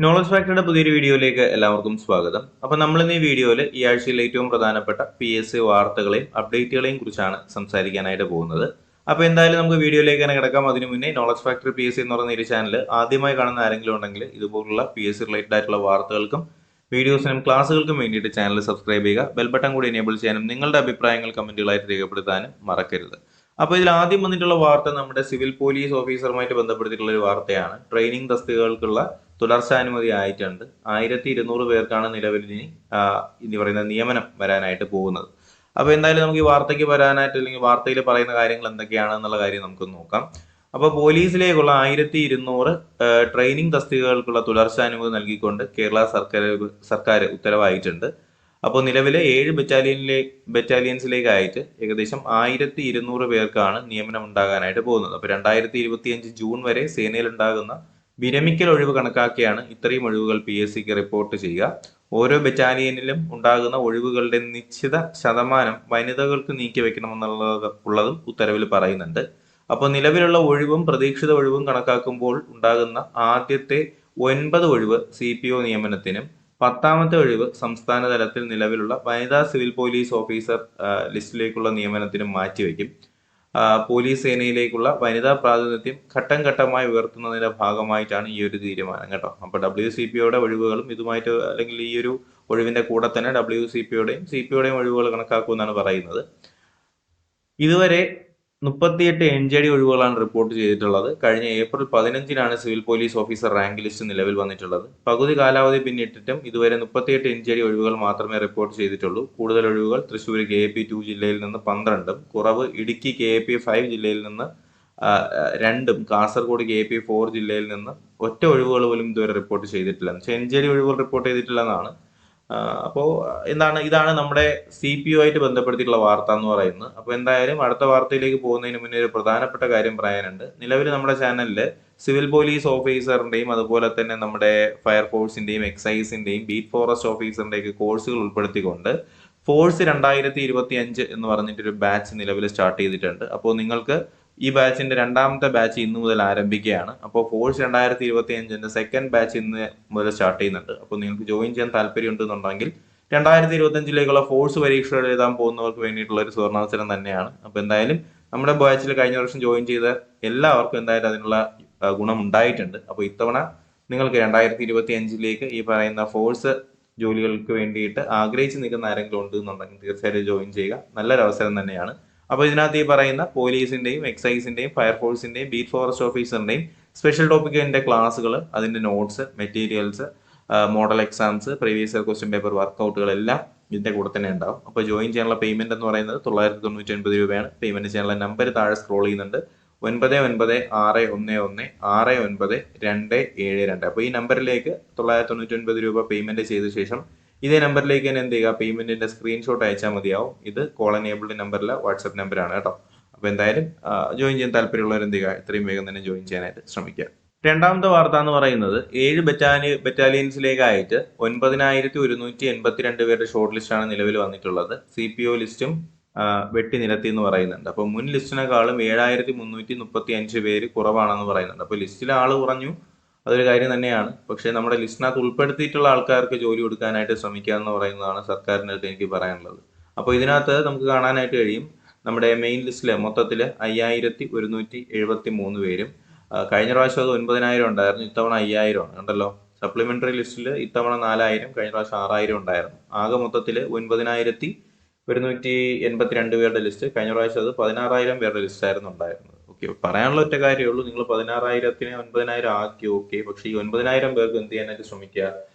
Knowledge ഫാക്ടറിയുടെ പുതിയൊരു വീഡിയോയിലേക്ക് എല്ലാവർക്കും സ്വാഗതം. അപ്പോൾ നമ്മൾ ഇന്ന് ഈ വീഡിയോയിൽ ഈ ആഴ്ചയിൽ ഏറ്റവും പ്രധാനപ്പെട്ട PSC വാർത്തകളെയും അപ്ഡേറ്റുകളെയും കുറിച്ചാണ് സംസാരിക്കാനായിട്ട് പോകുന്നത്. അപ്പോൾ എന്തായാലും നമുക്ക് വീഡിയോയിലേക്ക് തന്നെ കിടക്കാം. അതിനു മുന്നേ നോളജ് ഫാക്ടറി PSC എന്ന് പറയുന്ന ഈ ചാനൽ ആദ്യമായി കാണുന്ന ആരെങ്കിലും ഉണ്ടെങ്കിൽ ഇതുപോലുള്ള PSC റിലേറ്റഡ് ആയിട്ടുള്ള വാർത്തകൾക്കും വീഡിയോസിനും ക്ലാസ്സുകൾക്കും വേണ്ടിയിട്ട് ചാനൽ സബ്സ്ക്രൈബ് ചെയ്യുക. ബെൽ ബട്ടൺ കൂടി എനേബിൾ ചെയ്യാനും നിങ്ങളുടെ അഭിപ്രായങ്ങൾ കമന്റുകളായിട്ട് രേഖപ്പെടുത്താനും മറക്കരുത്. അപ്പോൾ ഇതിൽ ആദ്യം വന്നിട്ടുള്ള വാർത്ത നമ്മുടെ സിവിൽ പോലീസ് ഓഫീസറുമായിട്ട് ബന്ധപ്പെടുത്തിയിട്ടുള്ള ഒരു വാർത്തയാണ്. ട്രെയിനിങ് തസ്തികകൾക്കുള്ള തുടർച്ചാനുമതി ആയിട്ടുണ്ട്. 1200 പേർക്കാണ് നിലവിൽ ഇനി പറയുന്ന നിയമനം വരാനായിട്ട് പോകുന്നത്. അപ്പോൾ എന്തായാലും നമുക്ക് ഈ വാർത്തയ്ക്ക് വരാനായിട്ട് അല്ലെങ്കിൽ വാർത്തയിൽ പറയുന്ന കാര്യങ്ങൾ എന്തൊക്കെയാണെന്നുള്ള കാര്യം നമുക്ക് നോക്കാം. അപ്പോൾ പോലീസിലേക്കുള്ള 1200 ട്രെയിനിങ് തസ്തികകൾക്കുള്ള തുടർച്ചാനുമതി നൽകിക്കൊണ്ട് കേരള സർക്കാർ ഉത്തരവായിട്ടുണ്ട്. അപ്പോൾ നിലവിലെ 7 ബറ്റാലിയൻസിലേക്കായിട്ട് ഏകദേശം 1200 പേർക്കാണ് നിയമനം ഉണ്ടാകാനായിട്ട് പോകുന്നത്. അപ്പോൾ 2025 ജൂൺ വരെ സേനയിൽ ഉണ്ടാകുന്ന വിരമിക്കൽ ഒഴിവ് കണക്കാക്കിയാണ് ഇത്രയും ഒഴിവുകൾ PSCക്ക് റിപ്പോർട്ട് ചെയ്യുക. ഓരോ ബറ്റാലിയനിലും ഉണ്ടാകുന്ന ഒഴിവുകളുടെ നിശ്ചിത ശതമാനം വനിതകൾക്ക് നീക്കിവെക്കണമെന്നുള്ളതും ഉത്തരവിൽ പറയുന്നുണ്ട്. അപ്പോൾ നിലവിലുള്ള ഒഴിവും പ്രതീക്ഷിത ഒഴിവും കണക്കാക്കുമ്പോൾ ഉണ്ടാകുന്ന ആദ്യത്തെ 9 ഒഴിവ് CPO നിയമനത്തിനും 10ാമത്തെ ഒഴിവ് സംസ്ഥാന തലത്തിൽ നിലവിലുള്ള വനിതാ സിവിൽ പോലീസ് ഓഫീസർ ലിസ്റ്റിലേക്കുള്ള നിയമനത്തിനും മാറ്റിവെക്കും. പോലീസ് സേനയിലേക്കുള്ള വനിതാ പ്രാതിനിധ്യം ഘട്ടം ഘട്ടമായി ഉയർത്തുന്നതിന്റെ ഭാഗമായിട്ടാണ് ഈ ഒരു തീരുമാനം കേട്ടോ. അപ്പോൾ WCPOയുടെ ഒഴിവുകളും ഇതുമായിട്ട് അല്ലെങ്കിൽ ഈ ഒരു ഒഴിവിന്റെ കൂടെ തന്നെ WCPOയുടെയും CPOയുടെയും ഒഴിവുകൾ കണക്കാക്കുമെന്നാണ് പറയുന്നത്. ഇതുവരെ 38 NJD ഒഴിവുകളാണ് റിപ്പോർട്ട് ചെയ്തിട്ടുള്ളത്. കഴിഞ്ഞ ഏപ്രിൽ 15-നാണ് civil police officer rank list നിലവിൽ വന്നിട്ടുള്ളത്. പകുതി കാലാവധി പിന്നിട്ടിട്ടും ഇതുവരെ 38 NJD ഒഴിവുകൾ മാത്രമേ റിപ്പോർട്ട് ചെയ്തിട്ടുള്ളൂ. കൂടുതൽ ഒഴിവുകൾ തൃശ്ശൂർ KAP 2 ജില്ലയിൽ നിന്ന് 12ഉം, കുറവ് ഇടുക്കി KAP 5 ജില്ലയിൽ നിന്ന് 2ഉം, കാസർഗോഡ് KAP 4 ജില്ലയിൽ നിന്ന് ഒറ്റ ഒഴിവുകൾ പോലും ഇതുവരെ റിപ്പോർട്ട് ചെയ്തിട്ടില്ല. NJD ഒഴിവുകൾ റിപ്പോർട്ട് ചെയ്തിട്ടില്ല എന്നാണ്. അപ്പോൾ ഇതാണ് നമ്മുടെ CPO ആയിട്ട് ബന്ധപ്പെടുത്തിയിട്ടുള്ള വാർത്ത എന്ന് പറയുന്നത്. അപ്പോൾ എന്തായാലും അടുത്ത വാർത്തയിലേക്ക് പോകുന്നതിന് മുന്നേ ഒരു പ്രധാനപ്പെട്ട കാര്യം പറയാനുണ്ട്. നിലവിൽ നമ്മുടെ ചാനലിൽ സിവിൽ പോലീസ് ഓഫീസറിന്റെയും അതുപോലെ തന്നെ നമ്മുടെ ഫയർഫോഴ്സിന്റെയും എക്സൈസിന്റെയും ബീറ്റ് ഫോറസ്റ്റ് ഓഫീസറിന്റെയും കോഴ്സുകൾ ഉൾപ്പെടുത്തിക്കൊണ്ട് ഫോഴ്സ് 2025 എന്ന് പറഞ്ഞിട്ടൊരു ബാച്ച് നിലവിൽ സ്റ്റാർട്ട് ചെയ്തിട്ടുണ്ട്. അപ്പോൾ നിങ്ങൾക്ക് ഈ ബാച്ചിന്റെ 2ാമത്തെ ബാച്ച് ഇന്ന് മുതൽ ആരംഭിക്കുകയാണ്. അപ്പോൾ ഫോഴ്സ് 2025 സെക്കൻഡ് ബാച്ച് ഇന്ന് മുതൽ സ്റ്റാർട്ട് ചെയ്യുന്നുണ്ട്. അപ്പോൾ നിങ്ങൾക്ക് ജോയിൻ ചെയ്യാൻ താല്പര്യം ഉണ്ടെന്നുണ്ടെങ്കിൽ 2025 ഫോഴ്സ് പരീക്ഷകൾ എഴുതാൻ പോകുന്നവർക്ക് വേണ്ടിയിട്ടുള്ള ഒരു സുവർണാവസരം തന്നെയാണ്. അപ്പോൾ എന്തായാലും നമ്മുടെ ബാച്ചിൽ കഴിഞ്ഞ വർഷം ജോയിൻ ചെയ്ത എല്ലാവർക്കും എന്തായാലും അതിനുള്ള ഗുണം ഉണ്ടായിട്ടുണ്ട്. അപ്പോൾ ഇത്തവണ നിങ്ങൾക്ക് 2025 ഈ പറയുന്ന ഫോഴ്സ് ജോലികൾക്ക് വേണ്ടിയിട്ട് ആഗ്രഹിച്ച് നിൽക്കുന്ന ആരെങ്കിലും ഉണ്ടെന്നുണ്ടെങ്കിൽ തീർച്ചയായിട്ടും ജോയിൻ ചെയ്യുക. നല്ലൊരു അവസരം തന്നെയാണ്. അപ്പോൾ ഇതിനകത്ത് ഈ പറയുന്ന പോലീസിന്റെയും എക്സൈസിന്റെയും ഫയർഫോഴ്സിന്റെയും ബീറ്റ് ഫോറസ്റ്റ് ഓഫീസറിന്റെയും സ്പെഷ്യൽ ടോപ്പിക്കിന്റെ ക്ലാസ്സുകൾ, അതിന്റെ notes, materials, model exams, previous year question paper വർക്കൗട്ടുകൾ എല്ലാം ഇതിന്റെ കൂടെ തന്നെ ഉണ്ടാവും. അപ്പോൾ ജോയിൻ ചെയ്യാനുള്ള പേയ്മെന്റ് എന്ന് പറയുന്നത് 999 രൂപയാണ്. പേയ്മെന്റ് ചെയ്യാനുള്ള നമ്പർ താഴെ സ്ക്രോൾ ചെയ്യുന്നുണ്ട്. 9961169272. അപ്പോൾ ഈ നമ്പറിലേക്ക് 999 രൂപ പേയ്മെന്റ് ചെയ്ത ശേഷം ഇതേ നമ്പറിലേക്ക് തന്നെ എന്ത് ചെയ്യുക, പേയ്മെന്റിന്റെ സ്ക്രീൻഷോട്ട് അയച്ചാൽ മതിയാവും. ഇത് കോൾ എനേബിൾഡ് നമ്പറിലെ വാട്സ്ആപ്പ് നമ്പറാണ് കേട്ടോ. അപ്പോൾ എന്തായാലും ജോയിൻ ചെയ്യാൻ താല്പര്യമുള്ളവർ എന്ത് ചെയ്യുക, എത്രയും വേഗം തന്നെ ജോയിൻ ചെയ്യാനായിട്ട് ശ്രമിക്കുക. രണ്ടാമത്തെ വാർത്ത എന്ന് പറയുന്നത് 7 ബറ്റാലിയൻസിലേക്കായിട്ട് 9182 പേരുടെ ഷോർട്ട് ലിസ്റ്റാണ് നിലവിൽ വന്നിട്ടുള്ളത്. CPO ലിസ്റ്റും വെട്ടി നിരത്തി എന്ന് പറയുന്നുണ്ട്. അപ്പോൾ മുൻ ലിസ്റ്റിനെക്കാളും 7335 പേര് കുറവാണെന്ന് പറയുന്നുണ്ട്. അപ്പോൾ ലിസ്റ്റിലെ ആള് കുറഞ്ഞു, അതൊരു കാര്യം തന്നെയാണ്. പക്ഷേ നമ്മുടെ ലിസ്റ്റിനകത്ത് ഉൾപ്പെടുത്തിയിട്ടുള്ള ആൾക്കാർക്ക് ജോലി കൊടുക്കാനായിട്ട് ശ്രമിക്കുക എന്ന് പറയുന്നതാണ് സർക്കാരിൻ്റെ അടുത്ത് എനിക്ക് പറയാനുള്ളത്. അപ്പോൾ ഇതിനകത്ത് നമുക്ക് കാണാനായിട്ട് കഴിയും, നമ്മുടെ മെയിൻ ലിസ്റ്റിൽ മൊത്തത്തിൽ 5173 പേരും. കഴിഞ്ഞ പ്രാവശ്യം അത് 9000 ഉണ്ടായിരുന്നു, ഇത്തവണ 5000 ആണ്. കണ്ടല്ലോ, സപ്ലിമെന്ററി ലിസ്റ്റിൽ ഇത്തവണ 4000, കഴിഞ്ഞ പ്രാവശ്യം 6000 ഉണ്ടായിരുന്നു. ആകെ മൊത്തത്തിൽ 9182 പേരുടെ ലിസ്റ്റ്. കഴിഞ്ഞ പ്രാവശ്യം അത് 16000 പേരുടെ ലിസ്റ്റ് ആയിരുന്നു ഉണ്ടായിരുന്നത്. ഓക്കെ, പറയാനുള്ള ഒറ്റ കാര്യമേ ഉള്ളൂ, നിങ്ങൾ 16000-നെ 9000 ആക്കി. ഓക്കെ, പക്ഷേ ഈ 9000 പേർക്ക് എന്ത് ചെയ്യാനായിട്ട് ശ്രമിക്കുക,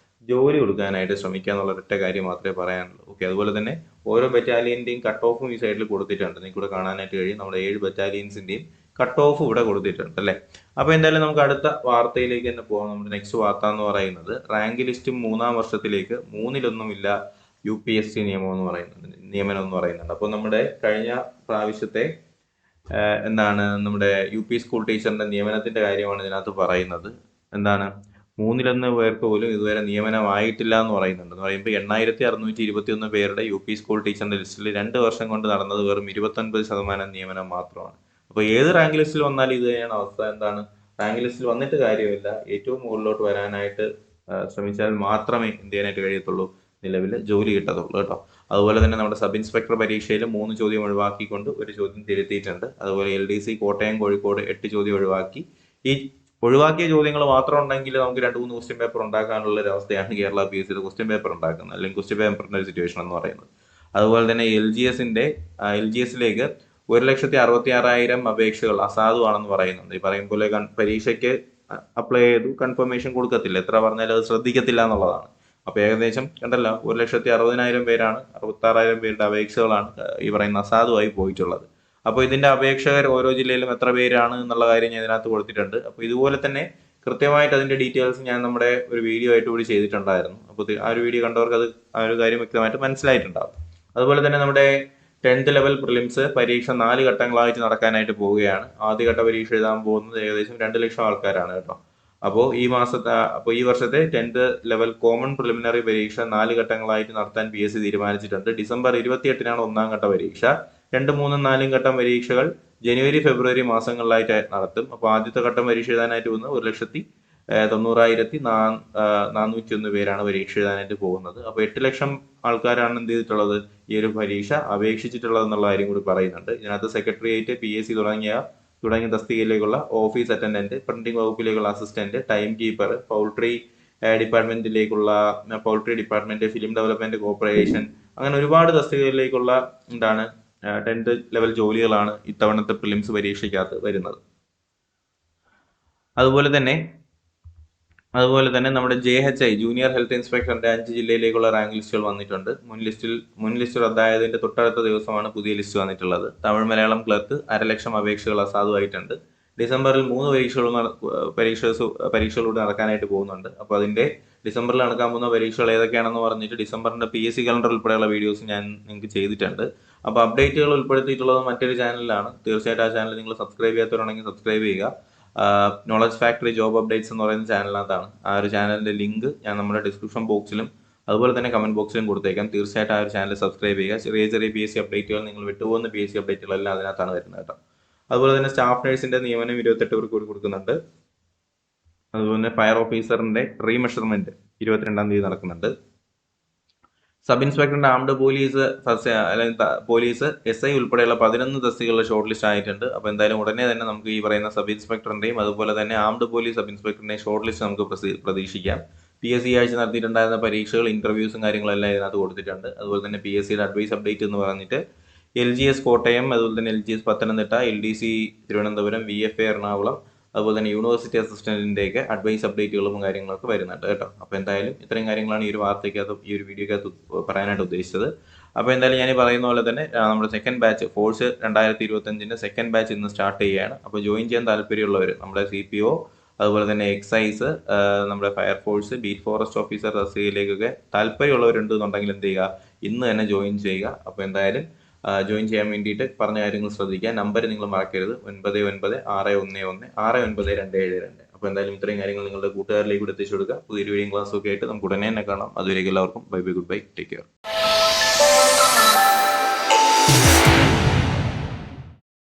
ജോലി കൊടുക്കാനായിട്ട് ശ്രമിക്കുക എന്നുള്ള ഒറ്റ കാര്യം മാത്രമേ പറയാനുള്ളൂ. ഓക്കെ, അതുപോലെ തന്നെ ഓരോ ബറ്റാലിയന്റെയും കട്ട് ഓഫും ഈ സൈഡിൽ കൊടുത്തിട്ടുണ്ട്. നിങ്ങൾക്ക് ഇവിടെ കാണാനായിട്ട് കഴിയും, നമ്മുടെ 7 ബറ്റാലിയൻസിന്റെയും കട്ട് ഓഫ് ഇവിടെ കൊടുത്തിട്ടുണ്ട് അല്ലേ. അപ്പോൾ എന്തായാലും നമുക്ക് അടുത്ത വാർത്തയിലേക്ക് തന്നെ പോകാം. നമ്മുടെ നെക്സ്റ്റ് വാർത്ത എന്ന് പറയുന്നത് റാങ്ക് ലിസ്റ്റ് 3ാം വർഷത്തിലേക്ക് 3-1 UPSC നിയമനം എന്ന് പറയുന്നുണ്ട്. അപ്പോൾ നമ്മുടെ കഴിഞ്ഞ പ്രാവശ്യത്തെ നമ്മുടെ UP സ്കൂൾ ടീച്ചറിന്റെ നിയമനത്തിന്റെ കാര്യമാണ് ഇതിനകത്ത് പറയുന്നത്. 3-1 പേർക്ക് പോലും ഇതുവരെ നിയമനമായിട്ടില്ല എന്ന് പറയുന്നുണ്ട്. എന്ന് പറയുമ്പോൾ 8621 പേരുടെ UP സ്കൂൾ ടീച്ചറിന്റെ ലിസ്റ്റിൽ 2 വർഷം കൊണ്ട് നടന്നത് വെറും 29% നിയമനം മാത്രമാണ്. അപ്പോൾ ഏത് റാങ്ക് ലിസ്റ്റിൽ വന്നാലും ഇത് തന്നെയാണ് അവസ്ഥ. റാങ്ക് ലിസ്റ്റിൽ വന്നിട്ട് കാര്യമില്ല, ഏറ്റവും മുകളിലോട്ട് വരാനായിട്ട് ശ്രമിച്ചാൽ മാത്രമേ എന്ത് ചെയ്യാനായിട്ട് കഴിയത്തുള്ളൂ, നിലവിൽ ജോലി കിട്ടത്തുള്ളൂ കേട്ടോ. അതുപോലെ തന്നെ നമ്മുടെ സബ് ഇൻസ്പെക്ടർ പരീക്ഷയിൽ 3 ചോദ്യം ഒഴിവാക്കിക്കൊണ്ട് ഒരു ചോദ്യം തിരുത്തിയിട്ടുണ്ട്. അതുപോലെ LDC കോട്ടയം കോഴിക്കോട് 8 ചോദ്യം ഒഴിവാക്കി. ഈ ഒഴിവാക്കിയ ചോദ്യങ്ങൾ മാത്രം ഉണ്ടെങ്കിൽ നമുക്ക് 2-3 ക്വസ്റ്റ്യൻ പേപ്പർ ഉണ്ടാക്കാനുള്ള ഒരു അവസ്ഥയാണ് കേരള PSCയുടെ ക്വസ്റ്റ്യൻ പേപ്പർ ഉണ്ടാക്കുന്നത്, അല്ലെങ്കിൽ ക്വസ്റ്റ്യൻ പേപ്പറിന്റെ ഒരു സിറ്റുവേഷൻ എന്ന് പറയുന്നത്. അതുപോലെ തന്നെ LGSലേക്ക് 1,66,000 അപേക്ഷകൾ അസാധുവാണെന്ന് പറയുന്നുണ്ട്. ഈ പറയും പോലെ പരീക്ഷയ്ക്ക് അപ്ലൈ ചെയ്തു, കൺഫർമേഷൻ കൊടുക്കത്തില്ല, എത്ര പറഞ്ഞാലും അത് ശ്രദ്ധിക്കത്തില്ല എന്നുള്ളതാണ്. അപ്പൊ ഏകദേശം കണ്ടല്ലോ, 1,60,60,000 പേരാണ്, 66,000 പേരുടെ അപേക്ഷകളാണ് ഈ പറയുന്ന അസാധുവായി പോയിട്ടുള്ളത്. അപ്പോൾ ഇതിന്റെ അപേക്ഷകർ ഓരോ ജില്ലയിലും എത്ര പേരാണ് എന്നുള്ള കാര്യം ഞാൻ ഇതിനകത്ത് കൊടുത്തിട്ടുണ്ട്. അപ്പോൾ ഇതുപോലെ തന്നെ കൃത്യമായിട്ട് അതിന്റെ ഡീറ്റെയിൽസ് ഞാൻ നമ്മുടെ ഒരു വീഡിയോ ആയിട്ട് കൂടി ചെയ്തിട്ടുണ്ടായിരുന്നു. അപ്പോൾ ആ ഒരു വീഡിയോ കണ്ടവർക്ക് അത് ആ ഒരു കാര്യം വ്യക്തമായിട്ട് മനസ്സിലായിട്ടുണ്ടാവും. അതുപോലെ തന്നെ നമ്മുടെ 10th ലെവൽ പ്രിലിംസ് പരീക്ഷ 4 ഘട്ടങ്ങളായിട്ട് നടക്കാനായിട്ട് പോവുകയാണ്. ആദ്യഘട്ട പരീക്ഷ എഴുതാൻ പോകുന്നത് ഏകദേശം 2 ലക്ഷം ആൾക്കാരാണ് കേട്ടോ. അപ്പോൾ ഈ വർഷത്തെ 10th ലെവൽ കോമൺ പ്രിലിമിനറി പരീക്ഷ 4 ഘട്ടങ്ങളായിട്ട് നടത്താൻ PSC തീരുമാനിച്ചിട്ടുണ്ട്. ഡിസംബർ 28-നാണ് 1ാം ഘട്ട പരീക്ഷ. 2, 3, 4 ഘട്ടം പരീക്ഷകൾ ജനുവരി, ഫെബ്രുവരി മാസങ്ങളിലായിട്ട് നടത്തും. അപ്പോൾ ആദ്യത്തെ ഘട്ടം പരീക്ഷ എഴുതാനായിട്ട് പോകുന്നത് 1,90,401 പേരാണ് പരീക്ഷ എഴുതാനായിട്ട് പോകുന്നത്. അപ്പോൾ 8 ലക്ഷം ആൾക്കാരാണ് എന്ത് ചെയ്തിട്ടുള്ളത്, ഈ ഒരു പരീക്ഷ അപേക്ഷിച്ചിട്ടുള്ളത് എന്നുള്ള കാര്യം കൂടി പറയുന്നുണ്ട്. ഇതിനകത്ത് സെക്രട്ടേറിയറ്റ്, PSC തുടങ്ങിയ തസ്തികയിലേക്കുള്ള ഓഫീസ് അറ്റൻഡന്റ്, പ്രിന്റിംഗ് വകുപ്പിലേക്കുള്ള assistant, time keeper, poultry department, film development corporation, അങ്ങനെ ഒരുപാട് തസ്തികയിലേക്കുള്ള 10th ലെവൽ ജോലികളാണ് ഇത്തവണത്തെ പ്രിലിംസ് പരീക്ഷയ്ക്കകത്ത് വരുന്നത്. അതുപോലെ തന്നെ നമ്മുടെ JHI ജൂനിയർ ഹെൽത്ത് ഇൻസ്പെക്ടറിന്റെ 5 ജില്ലയിലേക്കുള്ള റാങ്ക് ലിസ്റ്റുകൾ വന്നിട്ടുണ്ട്. മുൻ ലിസ്റ്റ് റദ്ദായതിന്റെ തൊട്ടടുത്ത ദിവസമാണ് പുതിയ ലിസ്റ്റ് വന്നിട്ടുള്ളത്. തമിഴ് മലയാളം ക്ലർക്ക് 1,00,000 അപേക്ഷകൾ അസാധുവായിട്ടുണ്ട്. ഡിസംബറിൽ 3 പരീക്ഷകളൂടെ നടക്കാനായിട്ട് പോകുന്നുണ്ട്. അപ്പോൾ അതിന്റെ ഡിസംബറിൽ നടക്കാൻ പോകുന്ന പരീക്ഷകൾ ഏതൊക്കെയാണെന്ന് പറഞ്ഞിട്ട് ഡിസംബറിന്റെ PSC കലണ്ടർ ഉൾപ്പെടെയുള്ള വീഡിയോസ് ഞാൻ നിങ്ങൾക്ക് ചെയ്തിട്ടുണ്ട്. അപ്പോൾ അപ്ഡേറ്റുകൾ ഉൾപ്പെടുത്തിയിട്ടുള്ളത് മറ്റൊരു ചാനലിലാണ്. തീർച്ചയായിട്ടും ആ ചാനൽ നിങ്ങൾ സബ്സ്ക്രൈബ് ചെയ്യാത്തവരാണെങ്കിൽ സബ്സ്ക്രൈബ് ചെയ്യുക. നോളജ് ഫാക്ടറി ജോബ് അപ്ഡേറ്റ്സ് എന്ന് പറയുന്ന ചാനലിനകത്താണ്. ആ ഒരു ചാനലിന്റെ ലിങ്ക് ഞാൻ നമ്മുടെ ഡിസ്ക്രിപ്ഷൻ ബോക്സിലും അതുപോലെ തന്നെ കമന്റ് ബോക്സിലും കൊടുത്തേക്കാം. തീർച്ചയായിട്ടും ആ ഒരു ചാനൽ സബ്സ്ക്രൈബ് ചെയ്യുക. ചെറിയ PSC അപ്ഡേറ്റുകൾ, നിങ്ങൾ വിട്ടുപോകുന്ന PSC അപ്ഡേറ്റുകളെല്ലാം അതിനകത്താണ് വരുന്നത് കേട്ടോ. അതുപോലെ തന്നെ സ്റ്റാഫ് നഴ്സിന്റെ നിയമനം 28 പേർക്ക് കൂടി കൊടുക്കുന്നുണ്ട്. അതുപോലെ തന്നെ ഫയർ ഓഫീസറിന്റെ റീമെഷർമെന്റ് 22-ാം തീയതി നടക്കുന്നുണ്ട്. സബ് ഇൻസ്പെക്ടറിന്റെ ആംഡ് പോലീസ് SI ഉൾപ്പെടെയുള്ള 11 തസ്തികകളുടെ ഷോർട്ട് ലിസ്റ്റ് ആയിട്ടുണ്ട്. അപ്പോൾ എന്തായാലും ഉടനെ തന്നെ നമുക്ക് ഈ പറയുന്ന സബ് ഇൻസ്പെക്ടറിന്റെയും അതുപോലെ തന്നെ ആംഡ് പോലീസ് സബ് ഇൻസ്പെക്ടറിന്റെയും ഷോർട്ട് ലിസ്റ്റ് നമുക്ക് പ്രതീക്ഷിക്കാം. PSC ആഴ്ച നടത്തിയിട്ടുണ്ടായിരുന്ന പരീക്ഷകൾ, ഇന്റർവ്യൂസും കാര്യങ്ങളെല്ലാം ഇതിനകത്ത് കൊടുത്തിട്ടുണ്ട്. അതുപോലെ തന്നെ PSCയുടെ അഡ്വൈസ് അപ്ഡേറ്റ് എന്ന് പറഞ്ഞിട്ട് LGS കോട്ടയം, അതുപോലെ തന്നെ LGS Pathanamthitta, LDC Thiruvananthapuram, VFA Ernakulam, അതുപോലെ തന്നെ യൂണിവേഴ്സിറ്റി അസിസ്റ്റന്റിന്റെയൊക്കെ അഡ്വൈസ് അപ്ഡേറ്റുകളും കാര്യങ്ങളൊക്കെ വരുന്നുണ്ട് കേട്ടോ. അപ്പോൾ എന്തായാലും ഇത്രയും കാര്യങ്ങളാണ് ഈ ഒരു വാർത്തയ്ക്കകത്ത്, ഈ ഒരു വീഡിയോക്കകത്ത് പറയാനായിട്ട് ഉദ്ദേശിച്ചത്. അപ്പോൾ എന്തായാലും ഞാൻ പറയുന്ന പോലെ തന്നെ നമ്മുടെ second batch force 2025 second batch ഇന്ന് സ്റ്റാർട്ട് ചെയ്യുകയാണ്. അപ്പോൾ ജോയിൻ ചെയ്യാൻ താല്പര്യമുള്ളവർ നമ്മുടെ CPO, അതുപോലെ തന്നെ എക്സൈസ്, നമ്മുടെ ഫയർഫോഴ്സ്, ബീറ്റ് ഫോറസ്റ്റ് ഓഫീസർ തസ്തികയിലേക്കൊക്കെ താല്പര്യമുള്ളവരുണ്ടെന്നുണ്ടെങ്കിൽ എന്ത് ചെയ്യുക, ഇന്ന് തന്നെ ജോയിൻ ചെയ്യുക. അപ്പോൾ എന്തായാലും ജോയിൻ ചെയ്യാൻ വേണ്ടിയിട്ട് പറഞ്ഞ കാര്യങ്ങൾ ശ്രദ്ധിക്കുക. നമ്പർ നിങ്ങൾ മറക്കരുത്, 9996116927. അപ്പോൾ എന്തായാലും ഇത്രയും കാര്യങ്ങൾ നിങ്ങളുടെ കൂട്ടുകാരിലേക്ക് എത്തിച്ചു കൊടുക്കുക. പുതിയൊരു വീഡിയോ ക്ലാസ്സൊക്കെ ആയിട്ട് നമുക്ക് ഉടനെ തന്നെ കാണാം. അതുവരേക്കും എല്ലാവർക്കും bye, good bye, take care.